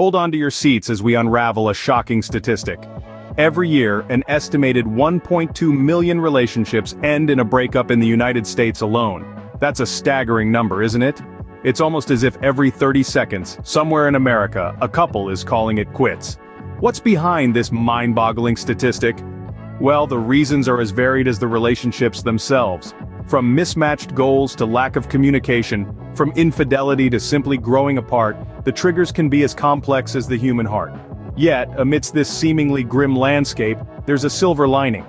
Hold on to your seats as we unravel a shocking statistic. Every year, an estimated 1.2 million relationships end in a breakup in the United States alone. That's a staggering number, isn't it? It's almost as if every 30 seconds, somewhere in America, a couple is calling it quits. What's behind this mind-boggling statistic? Well, the reasons are as varied as the relationships themselves. From mismatched goals to lack of communication, from infidelity to simply growing apart, the triggers can be as complex as the human heart. Yet, amidst this seemingly grim landscape, there's a silver lining.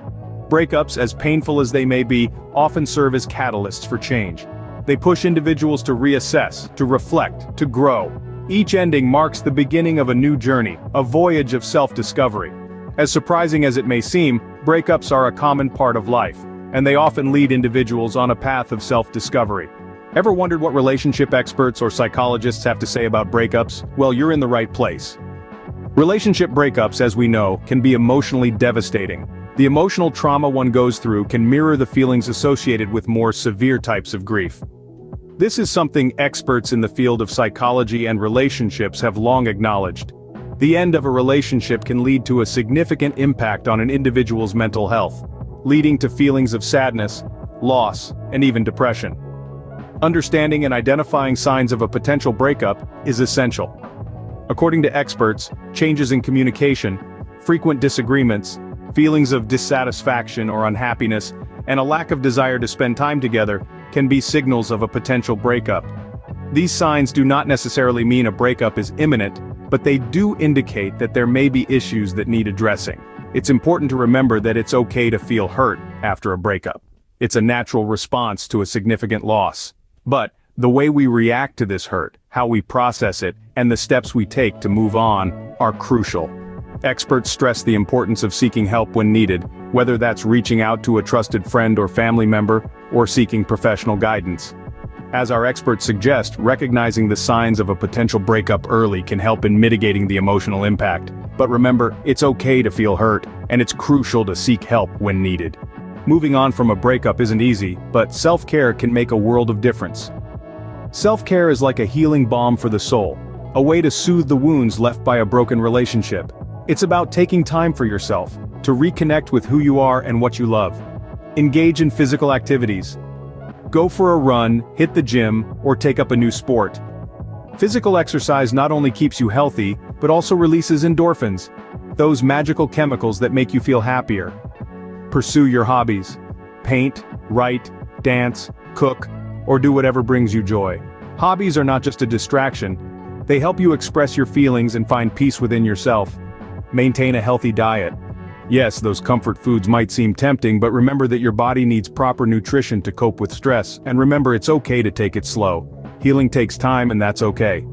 Breakups, as painful as they may be, often serve as catalysts for change. They push individuals to reassess, to reflect, to grow. Each ending marks the beginning of a new journey, a voyage of self-discovery. As surprising as it may seem, breakups are a common part of life, and they often lead individuals on a path of self-discovery. Ever wondered what relationship experts or psychologists have to say about breakups? Well, you're in the right place. Relationship breakups, as we know, can be emotionally devastating. The emotional trauma one goes through can mirror the feelings associated with more severe types of grief. This is something experts in the field of psychology and relationships have long acknowledged. The end of a relationship can lead to a significant impact on an individual's mental health, leading to feelings of sadness, loss, and even depression. Understanding and identifying signs of a potential breakup is essential. According to experts, changes in communication, frequent disagreements, feelings of dissatisfaction or unhappiness, and a lack of desire to spend time together can be signals of a potential breakup. These signs do not necessarily mean a breakup is imminent, but they do indicate that there may be issues that need addressing. It's important to remember that it's okay to feel hurt after a breakup. It's a natural response to a significant loss. But the way we react to this hurt, how we process it, and the steps we take to move on are crucial. Experts stress the importance of seeking help when needed, whether that's reaching out to a trusted friend or family member, or seeking professional guidance. As our experts suggest, recognizing the signs of a potential breakup early can help in mitigating the emotional impact. But remember, it's okay to feel hurt, and it's crucial to seek help when needed. Moving on from a breakup isn't easy, but self-care can make a world of difference. Self-care is like a healing balm for the soul, a way to soothe the wounds left by a broken relationship. It's about taking time for yourself, to reconnect with who you are and what you love. Engage in physical activities. Go for a run, hit the gym, or take up a new sport. Physical exercise not only keeps you healthy, but also releases endorphins, those magical chemicals that make you feel happier. Pursue your hobbies. Paint, write, dance, cook, or do whatever brings you joy. Hobbies are not just a distraction. They help you express your feelings and find peace within yourself. Maintain a healthy diet. Yes, those comfort foods might seem tempting, but remember that your body needs proper nutrition to cope with stress, and remember it's okay to take it slow. Healing takes time, and that's okay.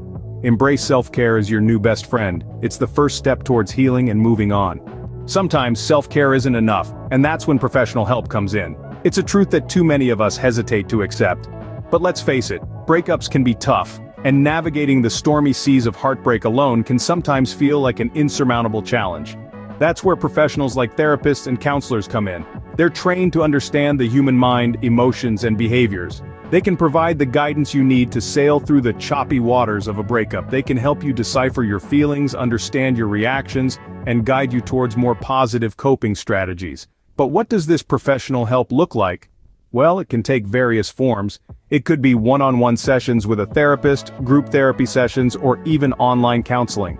Embrace self-care as your new best friend. It's the first step towards healing and moving on. Sometimes self-care isn't enough, and that's when professional help comes in. It's a truth that too many of us hesitate to accept. But let's face it, breakups can be tough, and navigating the stormy seas of heartbreak alone can sometimes feel like an insurmountable challenge. That's where professionals like therapists and counselors come in. They're trained to understand the human mind, emotions, and behaviors. They can provide the guidance you need to sail through the choppy waters of a breakup. They can help you decipher your feelings, understand your reactions, and guide you towards more positive coping strategies. But what does this professional help look like? Well, it can take various forms. It could be one-on-one sessions with a therapist, group therapy sessions, or even online counseling.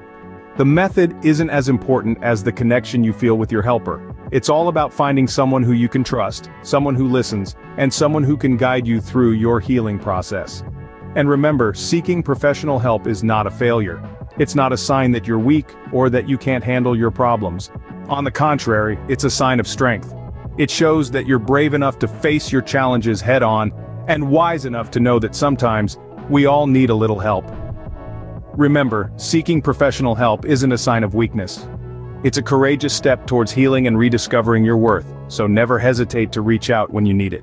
The method isn't as important as the connection you feel with your helper. It's all about finding someone who you can trust, someone who listens, and someone who can guide you through your healing process. And remember, seeking professional help is not a failure. It's not a sign that you're weak or that you can't handle your problems. On the contrary, it's a sign of strength. It shows that you're brave enough to face your challenges head-on, and wise enough to know that sometimes, we all need a little help. Remember, seeking professional help isn't a sign of weakness. It's a courageous step towards healing and rediscovering your worth, so never hesitate to reach out when you need it.